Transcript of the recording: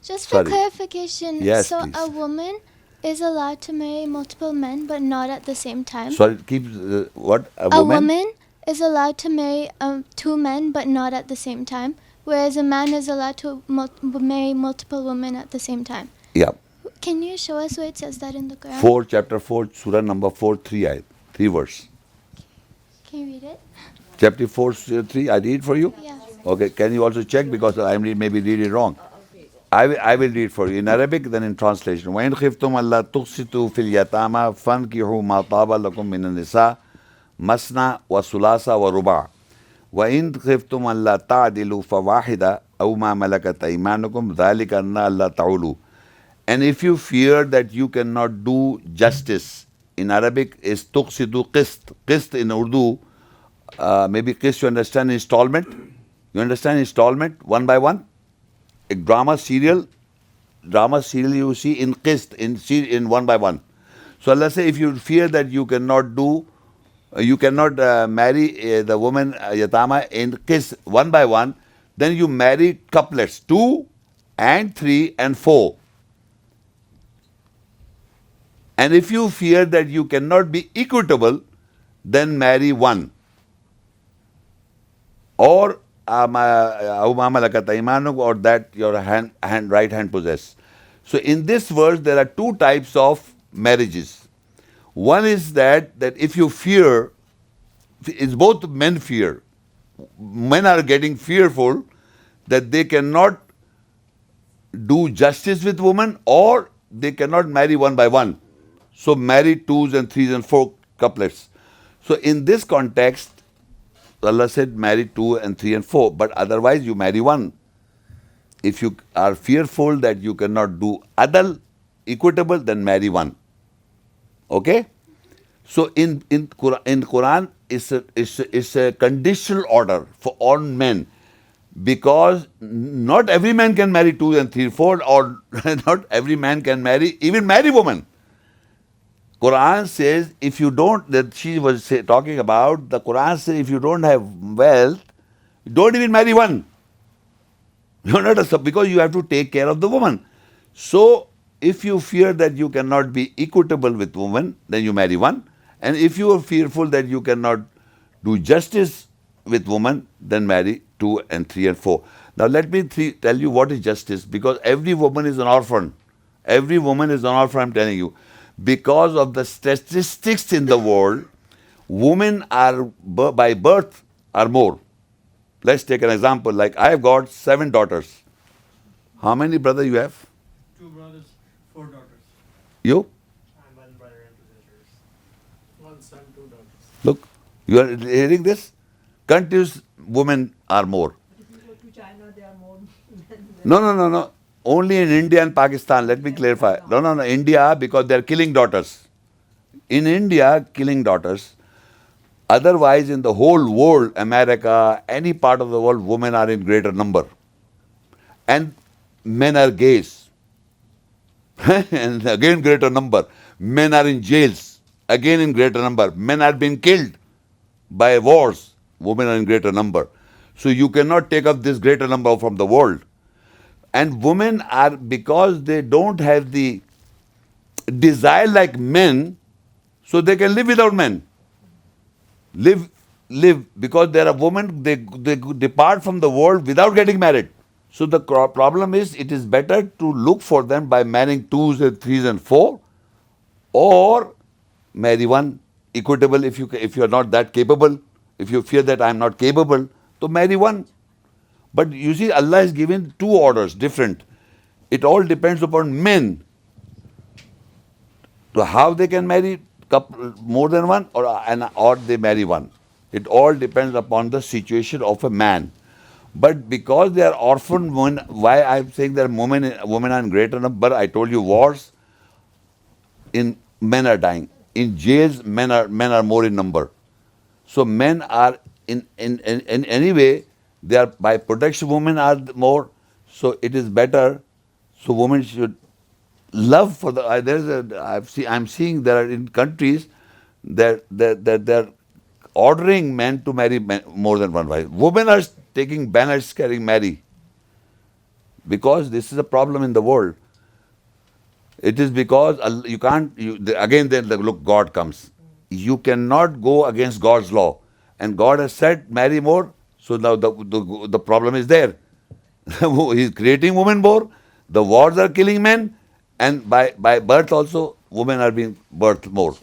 Just for clarification, Yes, so please. a woman is allowed to marry multiple men but not at the same time? Sorry, keep what? A A woman? woman is allowed to marry two men but not at the same time, whereas a man is allowed to marry multiple women at the same time. Yeah. Can you show us where it says that in the Quran? 4, chapter 4, surah number 4, 3 ayat. 3 verse. Can you read it? Chapter 4, 3, I read for you? Yeah. Okay, can you also check because I maybe read it wrong? I will read for you in Arabic, then in translation. وَإِنْ خِفْتُمْ أَلَّا تُقْسِطُوا فِي الْيَتَامَى فَانكِحُوا مَا طَابَ لَكُم مِّنَ النِّسَاءِ مَثْنَى وَثُلَاثَ وَرُبَاعَ وَإِنْ خِفْتُمْ أَلَّا تَعْدِلُوا فَوَاحِدَةً أَوْ مَا مَلَكَتْ أَيْمَانُكُمْ ذَلِكَ أَدْنَىٰ أَلَّا تَعُولُوا. And if you fear that you cannot do justice, in Arabic is tuqsidu qist. Qist in Urdu, maybe qist you understand installment. You understand installment, one by one? A drama serial you see in qist, in one by one. So Allah say if you fear that you cannot marry the woman yatama in qist one by one, then you marry couplets 2 and 3 and 4. And if you fear that you cannot be equitable, then marry one. Or or that your right hand possess. So in this verse there are two types of marriages. One is that if you fear, it's both men fear. Men are getting fearful that they cannot do justice with women or they cannot marry one by one. So marry 2s and 3s and 4 couplets. So in this context, Allah said marry 2 and 3 and 4, but otherwise you marry one. If you are fearful that you cannot do adal, equitable, then marry one. Okay? So in Quran, it's a conditional order for all men, because not every man can marry 2 and 3, 4, or not every man can even marry woman. Quran says if you don't, that she was talking about, the Quran says if you don't have wealth, don't even marry one. You're not because you have to take care of the woman. So if you fear that you cannot be equitable with women, then you marry one. And if you are fearful that you cannot do justice with women, then marry 2 and 3 and 4. Now let me tell you what is justice, because every woman is an orphan. Every woman is an orphan, I'm telling you. Because of the statistics in the world, women are by birth are more. Let's take an example. Like I have got 7 daughters. How many brothers you have? 2 brothers, 4 daughters. You? I'm 1 brother and 2 sisters. 1 son, 2 daughters. Look, you are hearing this? Countries, women are more. But if you go to China, there are more men than No. Only in India and Pakistan. Let me clarify. No. India, because they are killing daughters. In India, killing daughters. Otherwise, in the whole world, America, any part of the world, women are in greater number. And men are gays. And again greater number. Men are in jails. Again in greater number. Men are being killed by wars. Women are in greater number. So you cannot take up this greater number from the world. And women are, because they don't have the desire like men, so they can live without men. Live, because there are women, they depart from the world without getting married. So the problem is, it is better to look for them by marrying 2s and 3s and 4, or marry one, equitable if you are not that capable. If you fear that I am not capable, to marry one. But you see, Allah has given 2 orders, different. It all depends upon men. So how they can marry more than one, or they marry one. It all depends upon the situation of a man. But because they are orphan women, why I am saying that women are in greater number? I told you wars, in men are dying. In jails, men are more in number. So men are in any way, they are by protection. Women are more. So it is better. So women should love for the. I'm seeing there are in countries that they're ordering men to marry more than one wife. Women are taking banners carrying marry. Because this is a problem in the world. It is because you can't, again then look, God comes. You cannot go against God's law. And God has said, marry more, so now the problem is there. He's creating women more, the wars are killing men, and by birth also, women are being birthed more.